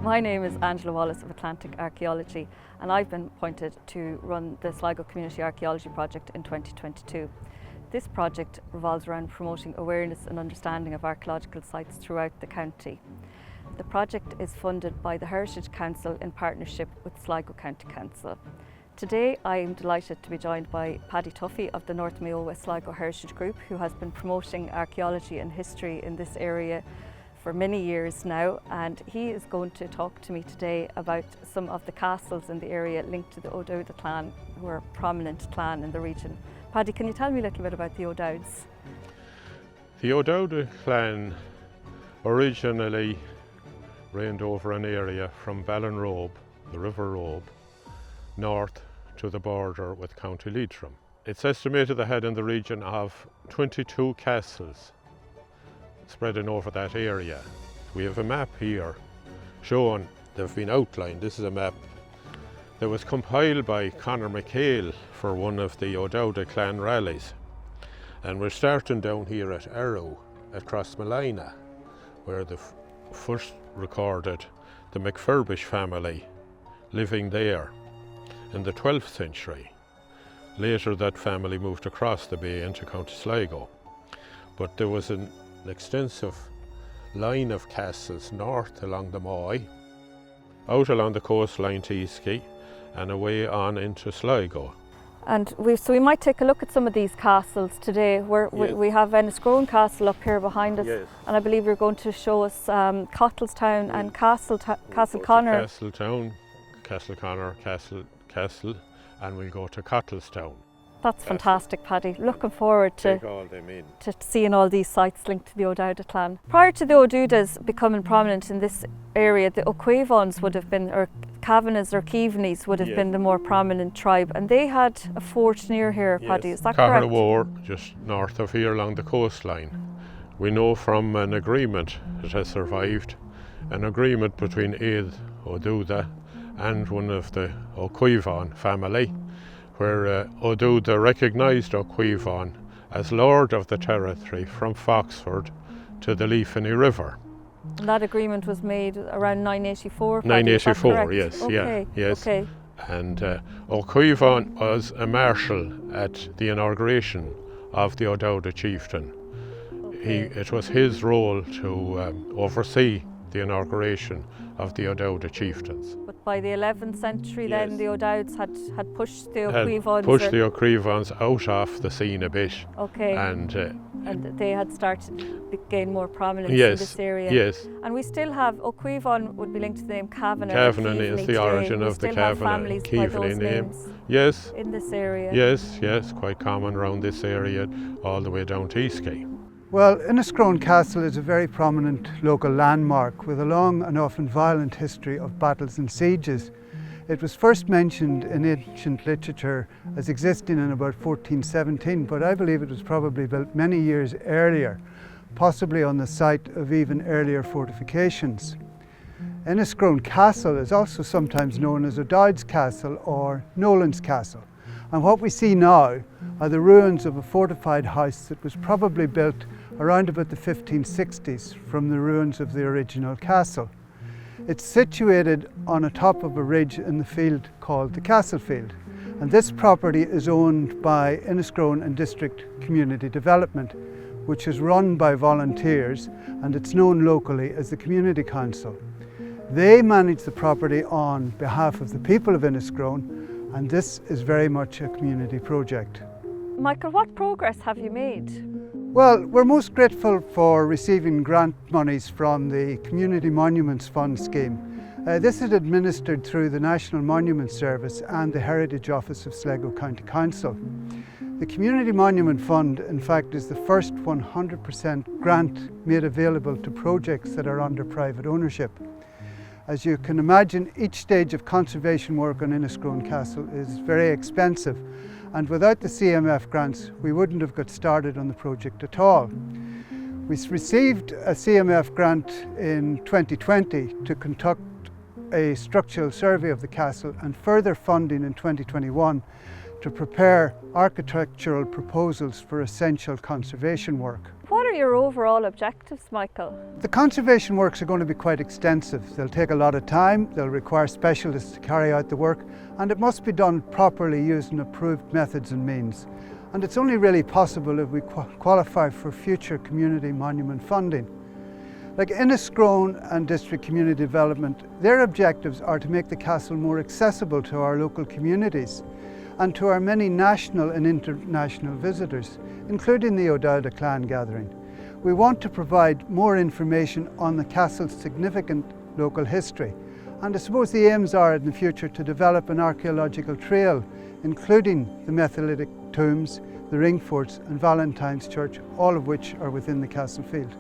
My name is Angela Wallace of Atlantic Archaeology, and I've been appointed to run the Sligo Community Archaeology Project in 2022. This project revolves around promoting awareness and understanding of archaeological sites throughout the county. The project is funded by the Heritage Council in partnership with Sligo County Council. Today I am delighted to be joined by Paddy Tuffy of the North Mayo West Sligo Heritage Group, who has been promoting archaeology and history in this area for many years now, and he is going to talk to me today about some of the castles in the area linked to the O'Dowda clan, who are a prominent clan in the region. Paddy, can you tell me a little bit about the O'Dowds? The O'Dowda clan originally reigned over an area from Ballinrobe, the River Robe, north to the border with County Leitrim. It's estimated they had in the region of 22 castles spreading over that area. We have a map here showing they've been outlined. This is a map that was compiled by Conor McHale for one of the O'Dowda clan rallies. And we're starting down here at Arrow at Crossmolina, where the first recorded the McFurbish family living there in the 12th century. Later that family moved across the bay into County Sligo. But there was an extensive line of castles north along the Mayo, out along the coastline to Enniscrone, and away on into Sligo. And we might take a look at some of these castles today. We have Enniscrone Castle up here behind us, yes. And I believe you're going to show us Cottlestown and Castleconnor. Castletown, Castleconnor, Castle, and we'll go to Cottlestown. That's fantastic, Paddy. Looking forward to seeing all these sites linked to the O'Dowda clan. Prior to the O'Dowdas becoming prominent in this area, the O'Quivans would have been, or Kavanaghs or Keaveneys would have been the more prominent tribe, and they had a fort near here, Paddy, is that correct? Carrawar, just north of here along the coastline. We know from an agreement that has survived, an agreement between Eid O'Dowda and one of the O'Quivan family, where O'Dowda recognised O'Quivan as lord of the territory from Foxford to the Leafany River. And that agreement was made around 984? 984, yes, okay. yes. Okay. And O'Quivan was a marshal at the inauguration of the O'Dowda chieftain. Okay. It was his role to oversee the inauguration of the O'Dowda chieftains. But by the 11th century then the O'Dowds had pushed the O'Quivans. Pushed the O'Quivans out of the scene a bit. Okay. And they had started to gain more prominence in this area. Yes. And we still have O'Quivan would be linked to the name Kavanagh. Kavanagh is the origin of the Kavanagh Keaveney name. Yes. In this area. Yes, quite common around this area, all the way down to Enniscrone. Well, Enniscrone Castle is a very prominent local landmark with a long and often violent history of battles and sieges. It was first mentioned in ancient literature as existing in about 1417, but I believe it was probably built many years earlier, possibly on the site of even earlier fortifications. Enniscrone Castle is also sometimes known as O'Dowd's Castle or Nolan's Castle. And what we see now are the ruins of a fortified house that was probably built around about the 1560s from the ruins of the original castle. It's situated on a top of a ridge in the field called the Castle Field, and this property is owned by Enniscrone and District Community Development, which is run by volunteers, and it's known locally as the Community Council. They manage the property on behalf of the people of Enniscrone, and this is very much a community project. Michael, what progress have you made? Well, we're most grateful for receiving grant monies from the Community Monuments Fund scheme. This is administered through the National Monument Service and the Heritage Office of Sligo County Council. The Community Monument Fund, in fact, is the first 100% grant made available to projects that are under private ownership. As you can imagine, each stage of conservation work on Enniscrone Castle is very expensive, and without the CMF grants we wouldn't have got started on the project at all. We received a CMF grant in 2020 to conduct a structural survey of the castle, and further funding in 2021 to prepare architectural proposals for essential conservation work. What are your overall objectives, Michael? The conservation works are going to be quite extensive. They'll take a lot of time, they'll require specialists to carry out the work, and it must be done properly using approved methods and means. And it's only really possible if we qualify for future community monument funding. Like Enniscrone and District Community Development, their objectives are to make the castle more accessible to our local communities and to our many national and international visitors, including the O'Dowda clan gathering. We want to provide more information on the castle's significant local history. And I suppose the aims are in the future to develop an archaeological trail, including the Metholithic tombs, the ring forts and Valentine's Church, all of which are within the castle field.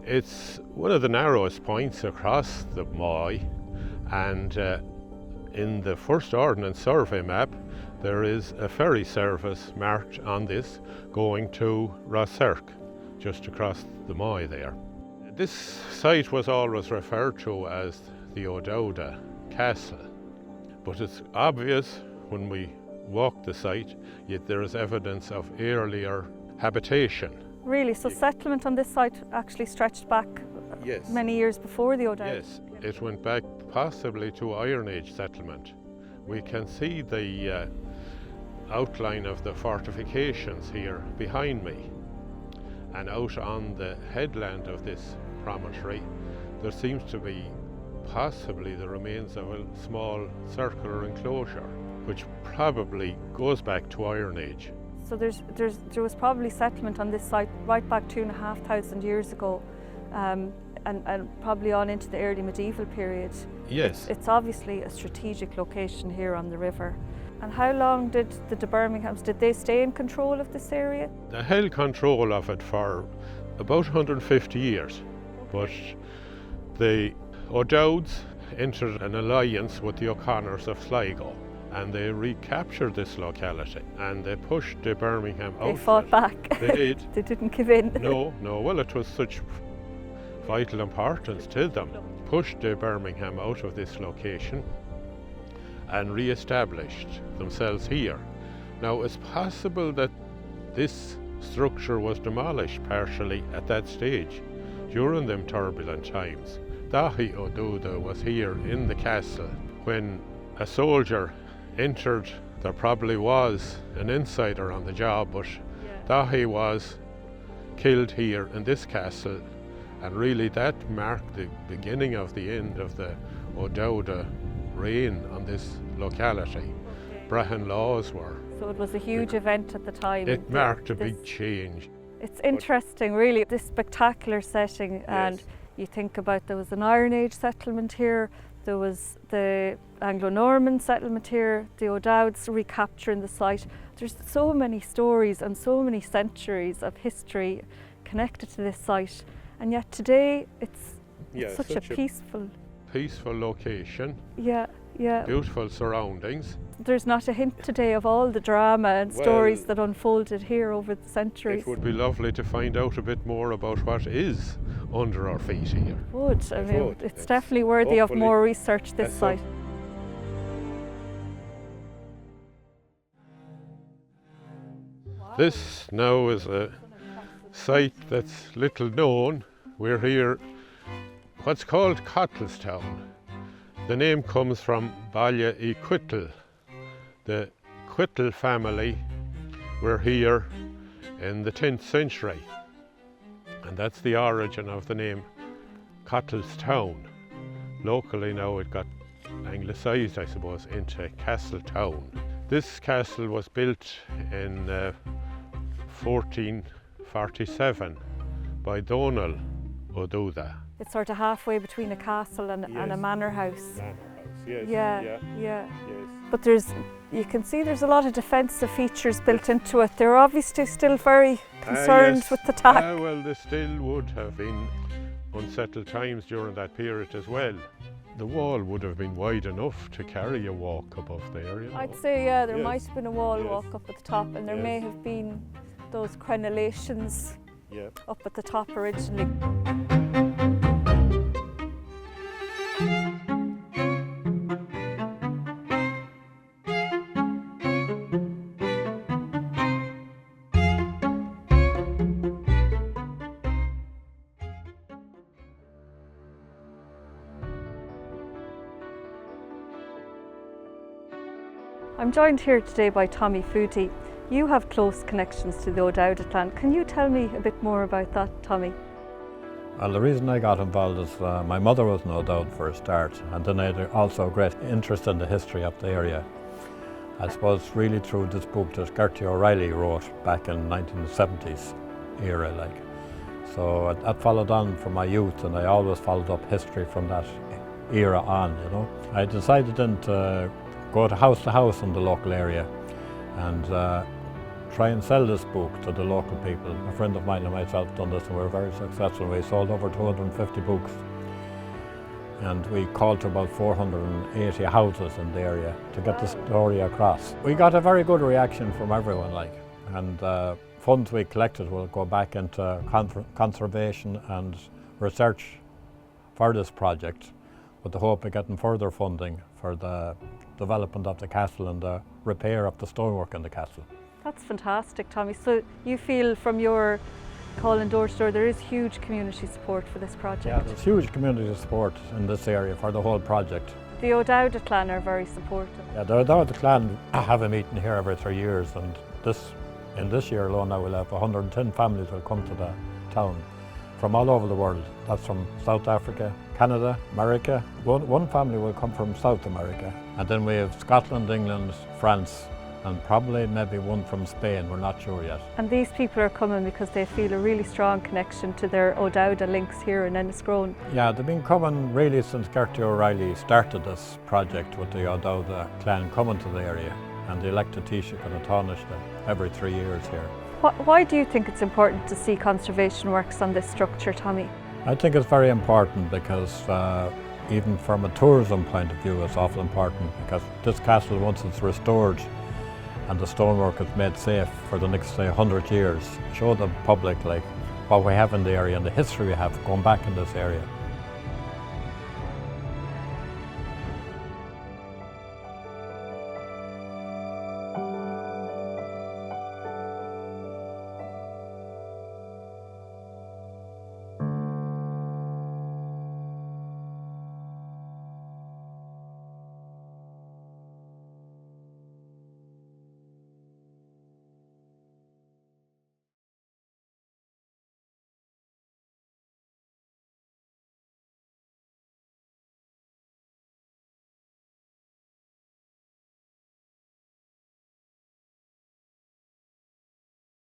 It's one of the narrowest points across the Mayo, and in the first Ordnance Survey map there is a ferry service marked on this going to Rosserk, just across the Mayo there. This site was always referred to as the O'Dowda Castle, but it's obvious when we walk the site, yet there is evidence of earlier habitation. Really? So settlement on this site actually stretched back many years before the O'Dowda? Yes, it went back possibly to Iron Age settlement. We can see the outline of the fortifications here behind me, and out on the headland of this promontory there seems to be possibly the remains of a small circular enclosure which probably goes back to Iron Age. So there was probably settlement on this site right back 2,500 years ago, and probably on into the early medieval period. Yes. It's obviously a strategic location here on the river. And how long did the de Birminghams, did they stay in control of this area? They held control of it for about 150 years, but the O'Dowds entered an alliance with the O'Connors of Sligo, and they recaptured this locality and they pushed the Birmingham out. They fought back. They did. They didn't give in. No, well, it was such vital importance to them. Pushed the Birmingham out of this location and re-established themselves here. Now it's possible that this structure was demolished partially at that stage during them turbulent times. Dahi O'Dowda was here in the castle when a soldier entered. There probably was an insider on the job, but Dahi was killed here in this castle, and really that marked the beginning of the end of the O'Dowda reign on this locality. Brehon laws were. So it was a huge event at the time. It marked a big change. It's interesting, really, this spectacular setting, and you think about there was an Iron Age settlement here, there was the Anglo-Norman settlement here, the O'Dowds recapturing the site. There's so many stories and so many centuries of history connected to this site, and yet today it's such a peaceful location. Yeah. Beautiful surroundings. There's not a hint today of all the drama and stories that unfolded here over the centuries. It would be lovely to find out a bit more about what is under our feet here. It's definitely worthy of more research, this site. This now is a site that's little known. We're here, what's called Cottlestown. The name comes from Baile y Quittle. The Quittle family were here in the 10th century, and that's the origin of the name Cottlestown. Locally now it got anglicised, I suppose, into Castletown. This castle was built in 1447 by Donal O'Dowda. It's sort of halfway between a castle and a manor house. Yes. But you can see there's a lot of defensive features built into it. They're obviously still very concerned with the attack. Well, there still would have been unsettled times during that period as well. The wall would have been wide enough to carry a walk above there. I'd say, there might have been a wall walk up at the top, and there may have been those crenellations up at the top originally. I'm joined here today by Tommy Footy. You have close connections to the O'Dowda clan. Can you tell me a bit more about that, Tommy? Well, the reason I got involved is my mother was an O'Dowd for a start, and then I had also a great interest in the history of the area. I suppose really through this book that Gertie O'Reilly wrote back in 1970s era, like. So that followed on from my youth, and I always followed up history from that era on, you know. I decided then to go to house in the local area and try and sell this book to the local people. A friend of mine and myself done this, and we were very successful. We sold over 250 books, and we called to about 480 houses in the area to get the story across. We got a very good reaction from everyone, like, and funds we collected will go back into conservation and research for this project, with the hope of getting further funding for the development of the castle and the repair of the stonework in the castle. That's fantastic, Tommy. So you feel from your calling door to door there is huge community support for this project? Yeah, there's huge community support in this area for the whole project. The O'Dowda clan are very supportive. Yeah, the O'Dowda clan have a meeting here every 3 years, and in this year alone now we'll have 110 families will come to the town from all over the world. That's from South Africa, Canada, America. One family will come from South America, and then we have Scotland, England, France, and probably maybe one from Spain, we're not sure yet. And these people are coming because they feel a really strong connection to their O'Dowda links here in Enniscrone. Yeah, they've been coming really since Gertie O'Reilly started this project with the O'Dowda clan coming to the area, and they elect a Taoiseach and a Taoiseach every 3 years here. Why do you think it's important to see conservation works on this structure, Tommy? I think it's very important because even from a tourism point of view it's awful important, because this castle, once it's restored and the stonework is made safe for the next, say, 100 years, show the public like what we have in the area and the history we have going back in this area.